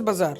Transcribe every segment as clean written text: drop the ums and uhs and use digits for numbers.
বাজার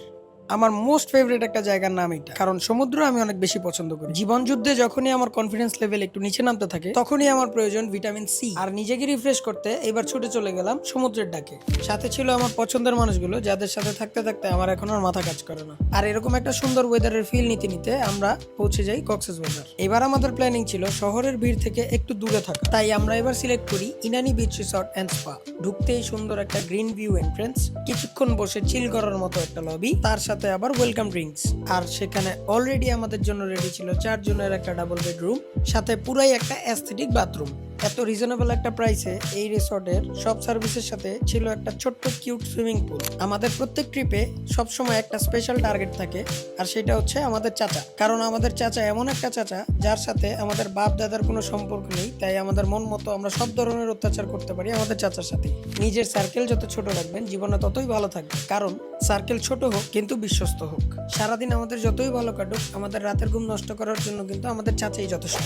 আমার most favourite একটা জায়গার নাম এটা, কারণ সমুদ্র আমি অনেক বেশি পছন্দ করি। জীবন যুদ্ধে যখনই আমার কনফিডেন্স লেভেল একটু নিচে নামতে থাকে তখনই আমার প্রয়োজন ভিটামিন সি। আর নিজেকে রিফ্রেশ করতে এবার ছুটে চলে গেলাম সমুদ্রের ডাকে। সাথে ছিল আমার পছন্দের মানুষগুলো, যাদের সাথে থাকতে থাকতে আমার এখন আর মাথা কাজ করে না। আর এরকম একটা সুন্দর ওয়েদারের ফিল নিতে নিতে আমরা পৌঁছে যাই বাজার। এবার আমাদের প্ল্যানিং ছিল শহরের ভিড় থেকে একটু দূরে থাকা, তাই আমরা এবার সিলেক্ট করি Inani beach resort and spa. ঢুকতেই সুন্দর একটা গ্রিন ভিউ এন্ট্রেন্স, কিছুক্ষণ বসে চিল করার মতো একটা লবি, তার সাথে আবার ওয়েলকাম ড্রিঙ্কস। আর সেখানে অলরেডি আমাদের জন্য রেডি ছিল 4 জনের একটা ডাবল বেডরুম, সাথে পুরাই একটা অ্যাস্থেটিক বাথরুম। এত রিজনেবল একটা প্রাইসে এই রিসর্টের সব সার্ভিসের সাথে ছিল একটা ছোট্ট কিউট সুইমিং পুল। আমাদের প্রত্যেক ট্রিপে সবসময় একটা স্পেশাল টার্গেট থাকে, আর সেটা হচ্ছে আমাদের চাচা। কারণ আমাদের চাচা এমন একটা চাচা যার সাথে আমাদের বাপ দাদার কোনো সম্পর্ক নেই, তাই আমাদের মন মতো আমরা সব ধরনের অত্যাচার করতে পারি আমাদের চাচার সাথে। নিজের সার্কেল যত ছোট রাখবেন জীবনে ততই ভালো থাকবে, কারণ সার্কেল ছোট হোক কিন্তু বিশ্বস্ত হোক। সারাদিন আমাদের যতই ভালো কাটুক, আমাদের রাতের ঘুম নষ্ট করার জন্য কিন্তু আমাদের চাচাই যথেষ্ট।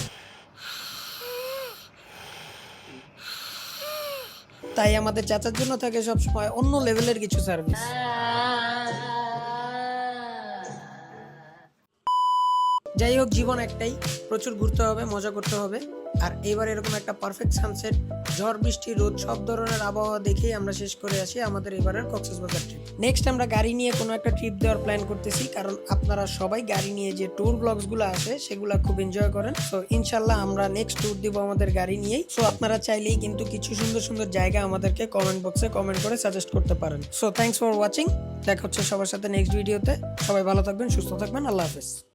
তাই আমাদের চাচার জন্য থাকে সবসময় অন্য লেভেলের কিছু সার্ভিস। যাই হোক, জীবন একটাই, প্রচুর ঘুরতে হবে, মজা করতে হবে। আর এবার এরকম একটা পারফেক্ট সানসেট, ঝড় বৃষ্টি রোদ সব ধরনের আবহাওয়া দেখেই আমরা শেষ করে আসি আমাদের এবারের কক্সবাজার ট্রিপ। নেক্সট আমরা গাড়ি নিয়ে কোনো একটা ট্রিপ দেওয়ার প্ল্যান করতেছি, কারণ আপনারা সবাই গাড়ি নিয়ে যে ট্যুর ব্লগস গুলো আসে সেগুলো খুব এনজয় করেন। সো ইনশাল্লাহ আমরা নেক্সট ট্যুর দিব আমাদের গাড়ি নিয়েই। সো আপনারা চাইলেই কিন্তু কিছু সুন্দর সুন্দর জায়গা আমাদেরকে কমেন্ট বক্সে কমেন্ট করে সাজেস্ট করতে পারেন। So thanks for watching. দেখা হচ্ছে সবার সাথে নেক্সট ভিডিওতে। সবাই ভালো থাকবেন, সুস্থ থাকবেন, আল্লাহ হাফেজ।